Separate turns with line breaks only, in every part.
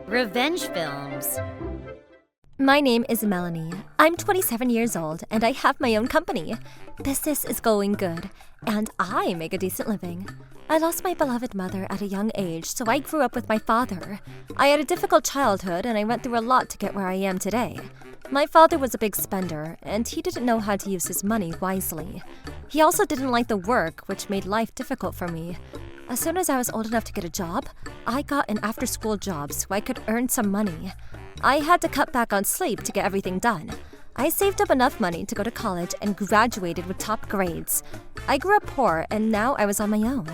Revenge films.
My name is Melanie. I'm 27 years old and I have my own company. Business is going good and I make a decent living. I lost my beloved mother at a young age, so I grew up with my father. I had a difficult childhood and I went through a lot to get where I am today. My father was a big spender and he didn't know how to use his money wisely. He also didn't like the work, which made life difficult for me. As soon as I was old enough to get a job, I got an after-school job so I could earn some money. I had to cut back on sleep to get everything done. I saved up enough money to go to college and graduated with top grades. I grew up poor and now I was on my own.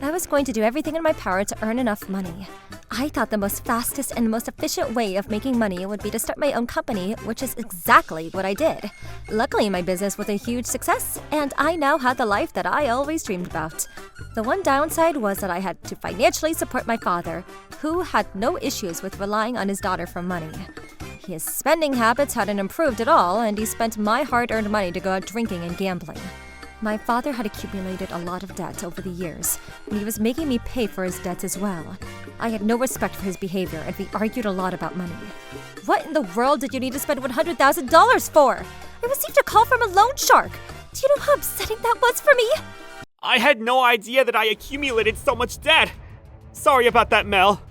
I was going to do everything in my power to earn enough money. I thought the most fastest and most efficient way of making money would be to start my own company, which is exactly what I did. Luckily, my business was a huge success, and I now had the life that I always dreamed about. The one downside was that I had to financially support my father, who had no issues with relying on his daughter for money. His spending habits hadn't improved at all, and he spent my hard-earned money to go out drinking and gambling. My father had accumulated a lot of debt over the years, and he was making me pay for his debts as well. I had no respect for his behavior, and we argued a lot about money. What in the world did you need to spend $100,000 for? I received a call from a loan shark. Do you know how upsetting that was for me?
I had no idea that I accumulated so much debt. Sorry about that, Mel.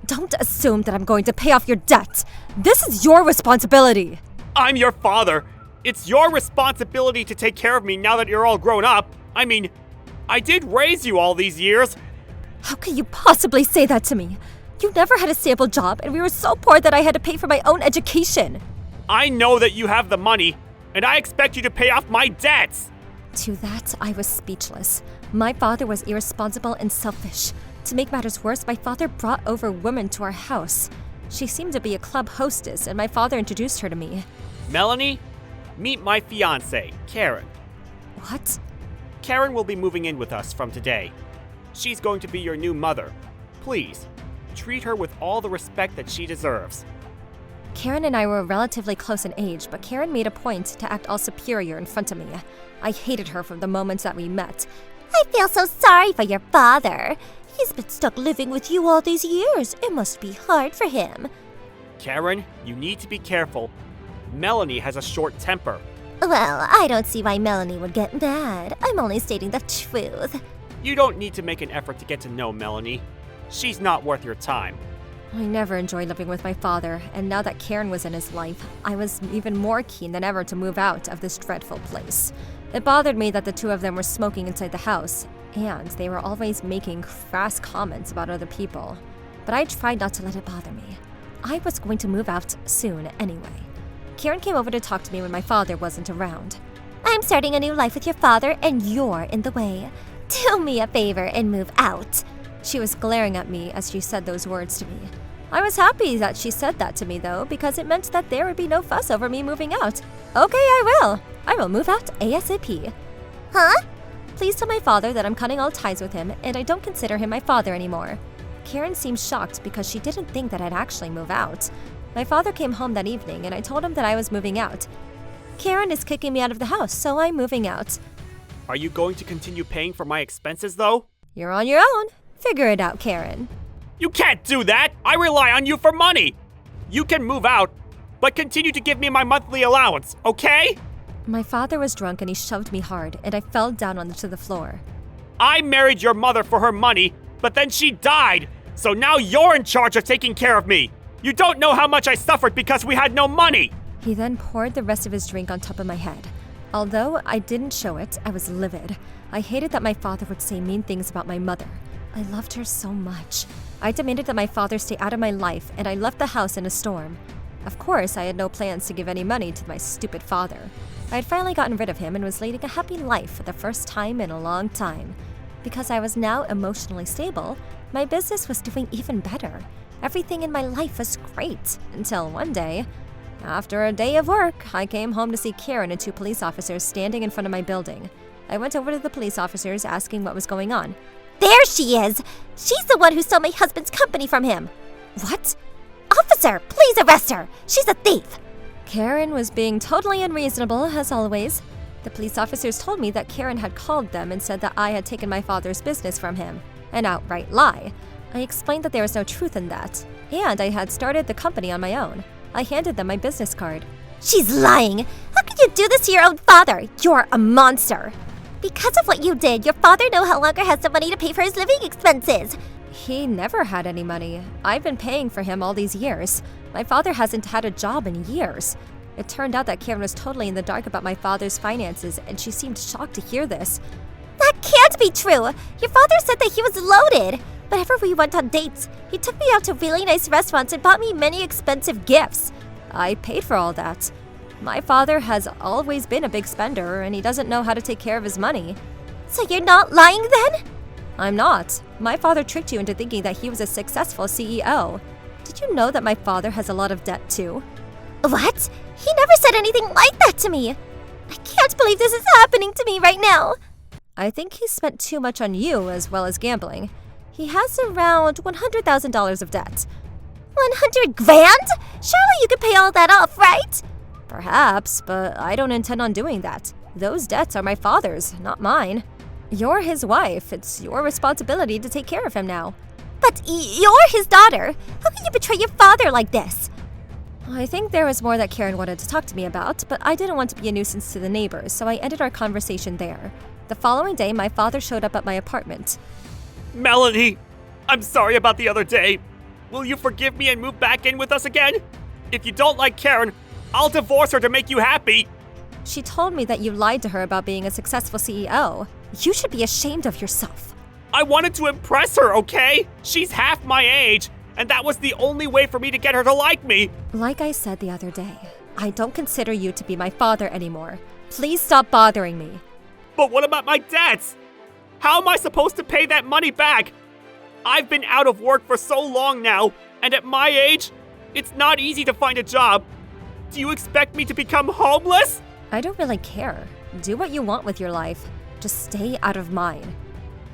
Don't assume that I'm going to pay off your debt. This is your responsibility.
I'm your father. It's your responsibility to take care of me now that you're all grown up. I mean, I did raise you all these years.
How can you possibly say that to me? You never had a stable job, and we were so poor that I had to pay for my own education.
I know that you have the money, and I expect you to pay off my debts.
To that, I was speechless. My father was irresponsible and selfish. To make matters worse, my father brought over women to our house. She seemed to be a club hostess, and my father introduced her to me.
Melanie, meet my fiancée, Karen.
What?
Karen will be moving in with us from today. She's going to be your new mother. Please, treat her with all the respect that she deserves.
Karen and I were relatively close in age, but Karen made a point to act all superior in front of me. I hated her from the moment that we met. I feel so sorry for your father. He's been stuck living with you all these years. It must be hard for him.
Karen, you need to be careful. Melanie has a short temper.
Well, I don't see why Melanie would get mad. I'm only stating the truth.
You don't need to make an effort to get to know Melanie. She's not worth your time.
I never enjoyed living with my father, and now that Karen was in his life, I was even more keen than ever to move out of this dreadful place. It bothered me that the two of them were smoking inside the house, and they were always making crass comments about other people. But I tried not to let it bother me. I was going to move out soon anyway. Karen came over to talk to me when my father wasn't around. I'm starting a new life with your father, and you're in the way. Do me a favor and move out. She was glaring at me as she said those words to me. I was happy that she said that to me, though, because it meant that there would be no fuss over me moving out. Okay, I will. I will move out ASAP. Huh? Please tell my father that I'm cutting all ties with him, and I don't consider him my father anymore. Karen seemed shocked because she didn't think that I'd actually move out. My father came home that evening, and I told him that I was moving out. Karen is kicking me out of the house, so I'm moving out.
Are you going to continue paying for my expenses, though?
You're on your own. Figure it out, Karen.
You can't do that! I rely on you for money! You can move out, but continue to give me my monthly allowance, okay?
My father was drunk and he shoved me hard, and I fell down onto the floor.
I married your mother for her money, but then she died, so now you're in charge of taking care of me! You don't know how much I suffered because we had no money!
He then poured the rest of his drink on top of my head. Although I didn't show it, I was livid. I hated that my father would say mean things about my mother. I loved her so much. I demanded that my father stay out of my life, and I left the house in a storm. Of course, I had no plans to give any money to my stupid father. I had finally gotten rid of him and was leading a happy life for the first time in a long time. Because I was now emotionally stable, my business was doing even better. Everything in my life was great, until one day. After a day of work, I came home to see Karen and two police officers standing in front of my building. I went over to the police officers asking what was going on. There she is! She's the one who stole my husband's company from him! What? Officer, please arrest her! She's a thief! Karen was being totally unreasonable, as always. The police officers told me that Karen had called them and said that I had taken my father's business from him. An outright lie. I explained that there was no truth in that, and I had started the company on my own. I handed them my business card.
She's lying! How could you do this to your own father? You're a monster! Because of what you did, your father no longer has the money to pay for his living expenses!
He never had any money. I've been paying for him all these years. My father hasn't had a job in years. It turned out that Karen was totally in the dark about my father's finances, and she seemed shocked to hear this.
That can't be true! Your father said that he was loaded! Whenever we went on dates, he took me out to really nice restaurants and bought me many expensive gifts.
I paid for all that. My father has always been a big spender, and he doesn't know how to take care of his money.
So you're not lying then?
I'm not. My father tricked you into thinking that he was a successful CEO. Did you know that my father has a lot of debt too?
What? He never said anything like that to me! I can't believe this is happening to me right now!
I think he spent too much on you as well as gambling. He has around $100,000 of debt.
100 grand? Surely you could pay all that off, right?
Perhaps, but I don't intend on doing that. Those debts are my father's, not mine. You're his wife. It's your responsibility to take care of him now.
But you're his daughter. How can you betray your father like this?
I think there was more that Karen wanted to talk to me about, but I didn't want to be a nuisance to the neighbors, so I ended our conversation there. The following day, my father showed up at my apartment.
Melanie, I'm sorry about the other day. Will you forgive me and move back in with us again? If you don't like Karen, I'll divorce her to make you happy.
She told me that you lied to her about being a successful CEO. You should be ashamed of yourself.
I wanted to impress her, okay? She's half my age, and that was the only way for me to get her to like me.
Like I said the other day, I don't consider you to be my father anymore. Please stop bothering me.
But what about my debts? How am I supposed to pay that money back? I've been out of work for so long now, and at my age, it's not easy to find a job. Do you expect me to become homeless?
I don't really care. Do what you want with your life. Just stay out of mine.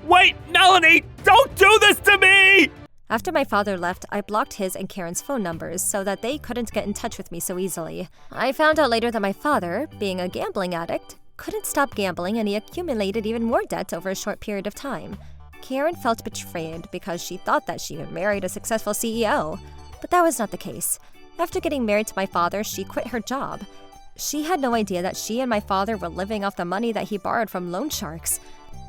Wait, Melanie! Don't do this to me!
After my father left, I blocked his and Karen's phone numbers so that they couldn't get in touch with me so easily. I found out later that my father, being a gambling addict, couldn't stop gambling and he accumulated even more debt over a short period of time. Karen felt betrayed because she thought that she had married a successful CEO. But that was not the case. After getting married to my father, she quit her job. She had no idea that she and my father were living off the money that he borrowed from loan sharks.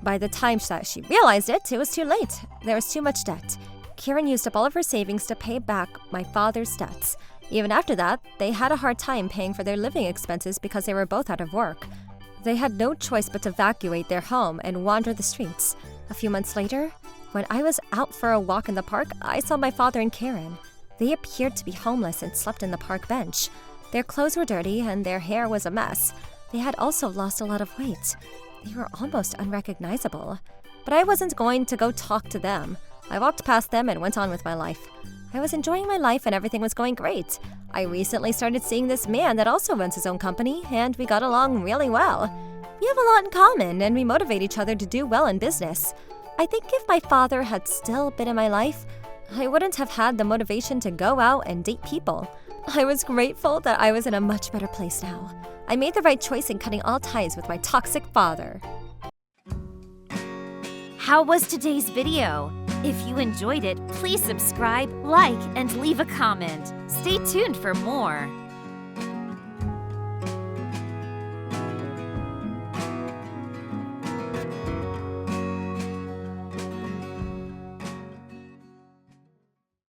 By the time that she realized it was too late. There was too much debt. Karen used up all of her savings to pay back my father's debts. Even after that, they had a hard time paying for their living expenses because they were both out of work. They had no choice but to evacuate their home and wander the streets. A few months later, when I was out for a walk in the park, I saw my father and Karen. They appeared to be homeless and slept in the park bench. Their clothes were dirty and their hair was a mess. They had also lost a lot of weight. They were almost unrecognizable. But I wasn't going to go talk to them. I walked past them and went on with my life. I was enjoying my life and everything was going great. I recently started seeing this man that also runs his own company, and we got along really well. We have a lot in common, and we motivate each other to do well in business. I think if my father had still been in my life, I wouldn't have had the motivation to go out and date people. I was grateful that I was in a much better place now. I made the right choice in cutting all ties with my toxic father.
How was today's video? If you enjoyed it, please subscribe, like, and leave a comment. Stay tuned for more.